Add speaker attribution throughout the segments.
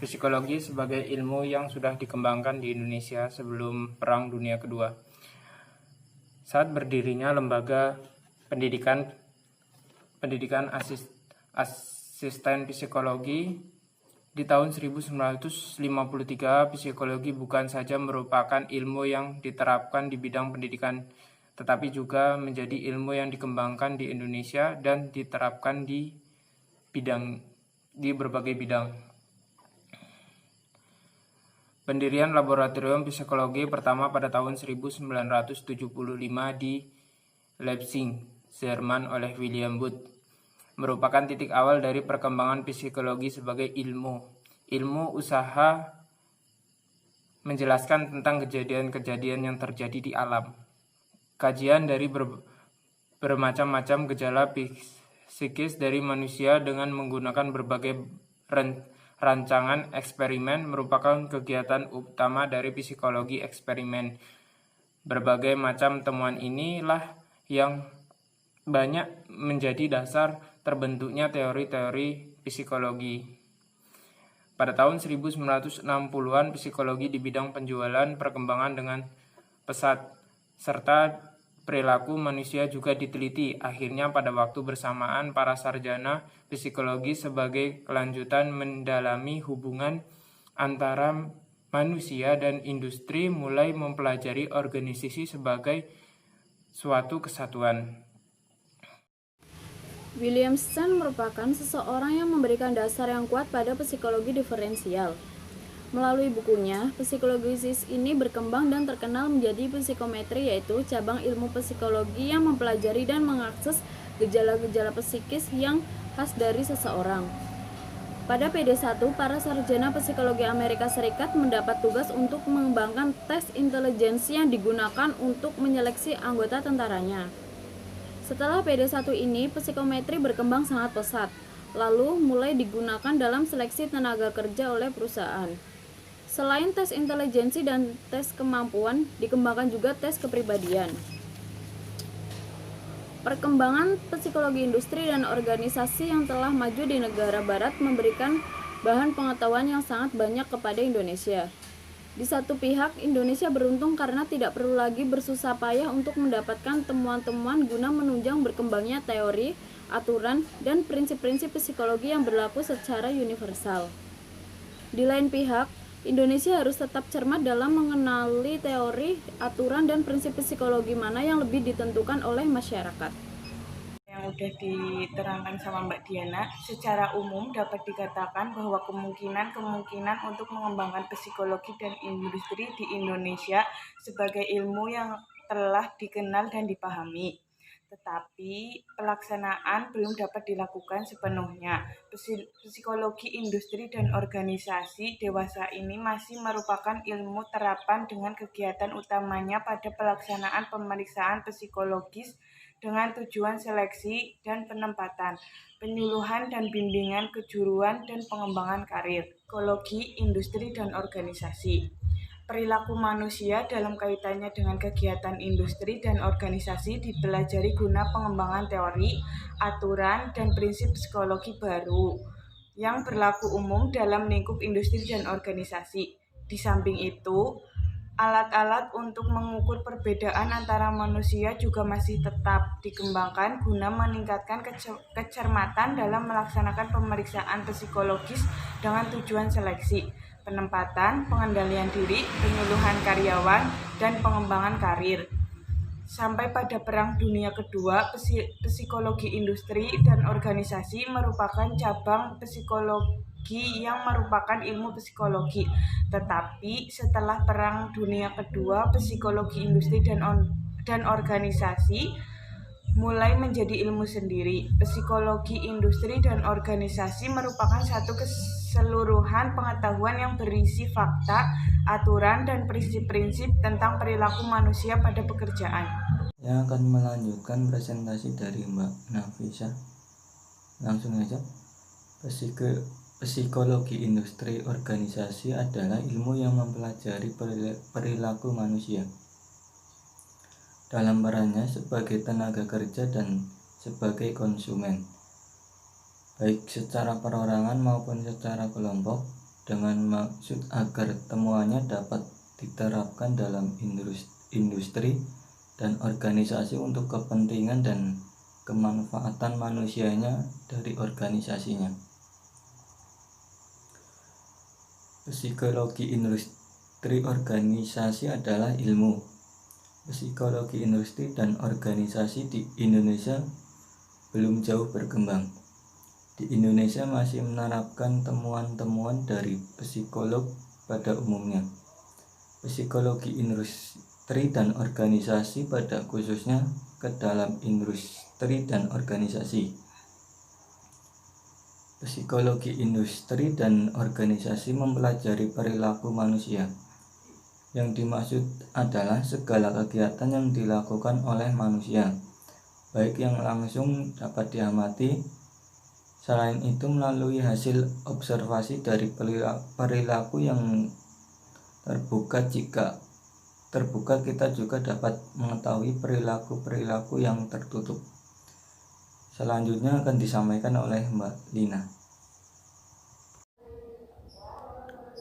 Speaker 1: Psikologi sebagai ilmu yang sudah dikembangkan di Indonesia sebelum Perang Dunia Kedua. Saat berdirinya lembaga pendidikan asisten psikologi di tahun 1953, psikologi bukan saja merupakan ilmu yang diterapkan di bidang pendidikan, tetapi juga menjadi ilmu yang dikembangkan di Indonesia dan diterapkan di berbagai bidang. Pendirian laboratorium psikologi pertama pada tahun 1975 di Leipzig, Jerman oleh William Booth, merupakan titik awal dari perkembangan psikologi sebagai ilmu usaha menjelaskan tentang kejadian-kejadian yang terjadi di alam. Kajian dari bermacam-macam gejala psikis dari manusia dengan menggunakan berbagai rancangan eksperimen merupakan kegiatan utama dari psikologi eksperimen. Berbagai macam temuan inilah yang banyak menjadi dasar terbentuknya teori-teori psikologi. Pada tahun 1960-an, psikologi di bidang penjualan perkembangan dengan pesat, serta perilaku manusia juga diteliti. Akhirnya pada waktu bersamaan, para sarjana psikologi sebagai kelanjutan mendalami hubungan antara manusia dan industri mulai mempelajari organisasi sebagai suatu kesatuan.
Speaker 2: Williamson merupakan seseorang yang memberikan dasar yang kuat pada psikologi diferensial. Melalui bukunya, psikologisis ini berkembang dan terkenal menjadi psikometri, yaitu cabang ilmu psikologi yang mempelajari dan mengakses gejala-gejala psikis yang khas dari seseorang. Pada PD1, para sarjana psikologi Amerika Serikat mendapat tugas untuk mengembangkan tes intelijensi yang digunakan untuk menyeleksi anggota tentaranya. Setelah PD1 ini, psikometri berkembang sangat pesat, lalu mulai digunakan dalam seleksi tenaga kerja oleh perusahaan. Selain tes intelijensi dan tes kemampuan, dikembangkan juga tes kepribadian. Perkembangan psikologi industri dan organisasi yang telah maju di negara barat memberikan bahan pengetahuan yang sangat banyak kepada Indonesia. Di satu pihak, Indonesia beruntung karena tidak perlu lagi bersusah payah untuk mendapatkan temuan-temuan guna menunjang berkembangnya teori, aturan, dan prinsip-prinsip psikologi yang berlaku secara universal. Di lain pihak, Indonesia harus tetap cermat dalam mengenali teori, aturan, dan prinsip psikologi mana yang lebih ditentukan oleh masyarakat.
Speaker 3: Yang udah diterangkan sama Mbak Diana, secara umum dapat dikatakan bahwa kemungkinan untuk mengembangkan psikologi dan industri di Indonesia sebagai ilmu yang telah dikenal dan dipahami. Tetapi pelaksanaan belum dapat dilakukan sepenuhnya. Psikologi industri dan organisasi dewasa ini masih merupakan ilmu terapan dengan kegiatan utamanya pada pelaksanaan pemeriksaan psikologis dengan tujuan seleksi dan penempatan, penyuluhan dan bimbingan kejuruan dan pengembangan karir. Psikologi industri dan organisasi. Perilaku manusia dalam kaitannya dengan kegiatan industri dan organisasi dipelajari guna pengembangan teori, aturan, dan prinsip psikologi baru yang berlaku umum dalam lingkup industri dan organisasi. Di samping itu, alat-alat untuk mengukur perbedaan antara manusia juga masih tetap dikembangkan guna meningkatkan kecermatan dalam melaksanakan pemeriksaan psikologis dengan tujuan seleksi, penempatan, pengendalian diri, penyuluhan karyawan, dan pengembangan karir. Sampai pada Perang Dunia Kedua, psikologi industri dan organisasi merupakan cabang psikologi yang merupakan ilmu psikologi. Tetapi setelah Perang Dunia Kedua, psikologi industri dan organisasi mulai menjadi ilmu sendiri. Psikologi industri dan organisasi merupakan satu keseluruhan pengetahuan yang berisi fakta, aturan, dan prinsip-prinsip tentang perilaku manusia pada pekerjaan.
Speaker 4: Yang akan melanjutkan presentasi dari Mbak Nafisa. Langsung aja. Psikologi industri organisasi adalah ilmu yang mempelajari perilaku manusia dalam perannya sebagai tenaga kerja dan sebagai konsumen, baik secara perorangan maupun secara kelompok. dengan maksud agar temuannya dapat diterapkan dalam industri dan organisasi untuk kepentingan dan kemanfaatan manusianya dari organisasinya. Psikologi industri organisasi adalah ilmu psikologi industri dan organisasi di Indonesia belum jauh berkembang. Di Indonesia masih menerapkan temuan-temuan dari psikolog pada umumnya. Psikologi industri dan organisasi pada khususnya ke dalam industri dan organisasi. Psikologi industri dan organisasi mempelajari perilaku manusia. Yang dimaksud adalah segala kegiatan yang dilakukan oleh manusia, baik yang langsung dapat diamati. Selain itu, melalui hasil observasi dari perilaku yang terbuka, jika terbuka kita juga dapat mengetahui perilaku-perilaku yang tertutup. Selanjutnya akan disampaikan oleh Mbak Lina.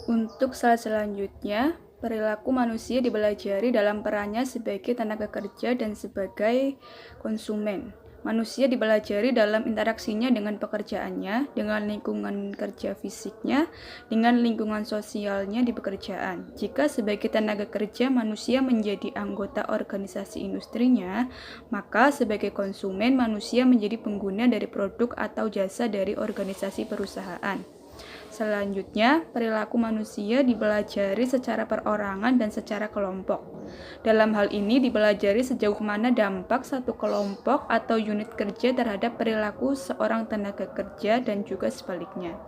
Speaker 5: Untuk slide selanjutnya, perilaku manusia dipelajari dalam perannya sebagai tenaga kerja dan sebagai konsumen. Manusia dipelajari dalam interaksinya dengan pekerjaannya, dengan lingkungan kerja fisiknya, dengan lingkungan sosialnya di pekerjaan. Jika sebagai tenaga kerja manusia menjadi anggota organisasi industrinya, maka sebagai konsumen manusia menjadi pengguna dari produk atau jasa dari organisasi perusahaan. Selanjutnya, perilaku manusia dipelajari secara perorangan dan secara kelompok. Dalam hal ini dipelajari sejauh mana dampak satu kelompok atau unit kerja terhadap perilaku seorang tenaga kerja dan juga sebaliknya.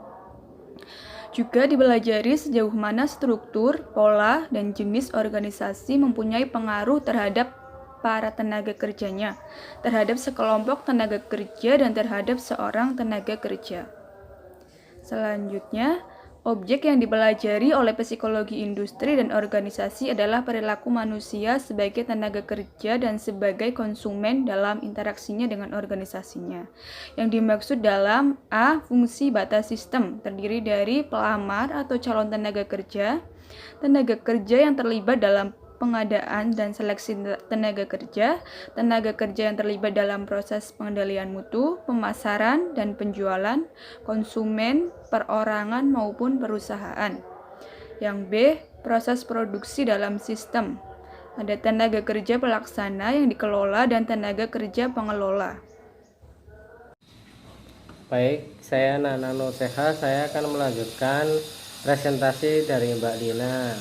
Speaker 5: Juga dipelajari sejauh mana struktur, pola, dan jenis organisasi mempunyai pengaruh terhadap para tenaga kerjanya, terhadap sekelompok tenaga kerja dan terhadap seorang tenaga kerja. Selanjutnya, objek yang dipelajari oleh psikologi industri dan organisasi adalah perilaku manusia sebagai tenaga kerja dan sebagai konsumen dalam interaksinya dengan organisasinya. Yang dimaksud dalam A. Fungsi batas sistem terdiri dari pelamar atau calon tenaga kerja yang terlibat dalam pengadaan dan seleksi tenaga kerja yang terlibat dalam proses pengendalian mutu, pemasaran, dan penjualan, konsumen, perorangan, maupun perusahaan. Yang B. Proses produksi dalam sistem. Ada tenaga kerja pelaksana yang dikelola dan tenaga kerja pengelola.
Speaker 6: Baik, saya Nana Nurseha, saya akan melanjutkan presentasi dari Mbak Dina.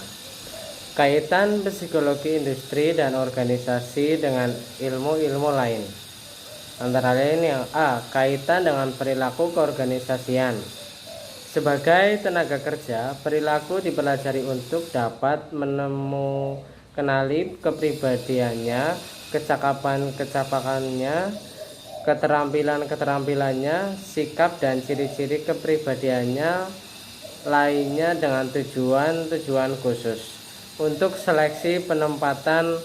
Speaker 6: Kaitan psikologi industri dan organisasi dengan ilmu-ilmu lain. Antara lain yang A. Kaitan dengan perilaku keorganisasian. Sebagai tenaga kerja, perilaku dipelajari untuk dapat kenali kepribadiannya, kecakapan-kecapakannya, keterampilan-keterampilannya, sikap dan ciri-ciri kepribadiannya lainnya dengan tujuan-tujuan khusus. Untuk seleksi penempatan,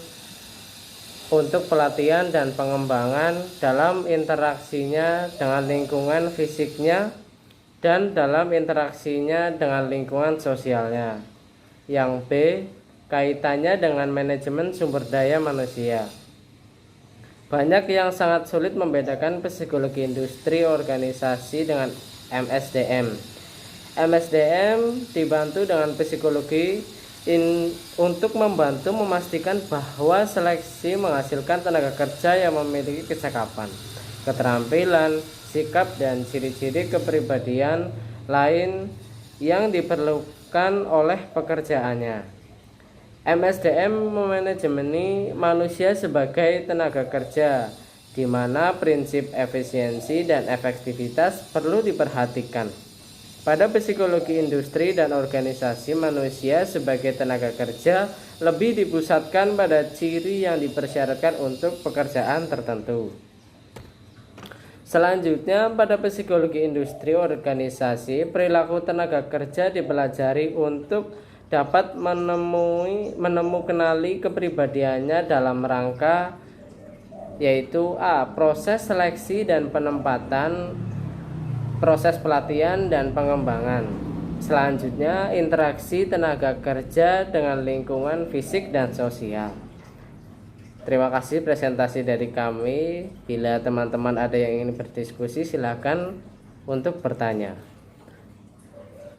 Speaker 6: untuk pelatihan dan pengembangan dalam interaksinya dengan lingkungan fisiknya dan dalam interaksinya dengan lingkungan sosialnya. Yang B. Kaitannya dengan manajemen sumber daya manusia. Banyak yang sangat sulit membedakan psikologi industri organisasi dengan MSDM. MSDM dibantu dengan psikologi untuk membantu memastikan bahwa seleksi menghasilkan tenaga kerja yang memiliki kecakapan, keterampilan, sikap, dan ciri-ciri kepribadian lain yang diperlukan oleh pekerjaannya. MSDM memanajemeni manusia sebagai tenaga kerja, di mana prinsip efisiensi dan efektivitas perlu diperhatikan. Pada psikologi industri dan organisasi, manusia sebagai tenaga kerja lebih dipusatkan pada ciri yang dipersyaratkan untuk pekerjaan tertentu. Selanjutnya, pada psikologi industri organisasi, perilaku tenaga kerja dipelajari untuk dapat kenali kepribadiannya dalam rangka yaitu A. Proses seleksi dan penempatan, proses pelatihan dan pengembangan. Selanjutnya, interaksi tenaga kerja dengan lingkungan fisik dan sosial. Terima kasih presentasi dari kami. Bila teman-teman ada yang ingin berdiskusi, silakan untuk bertanya.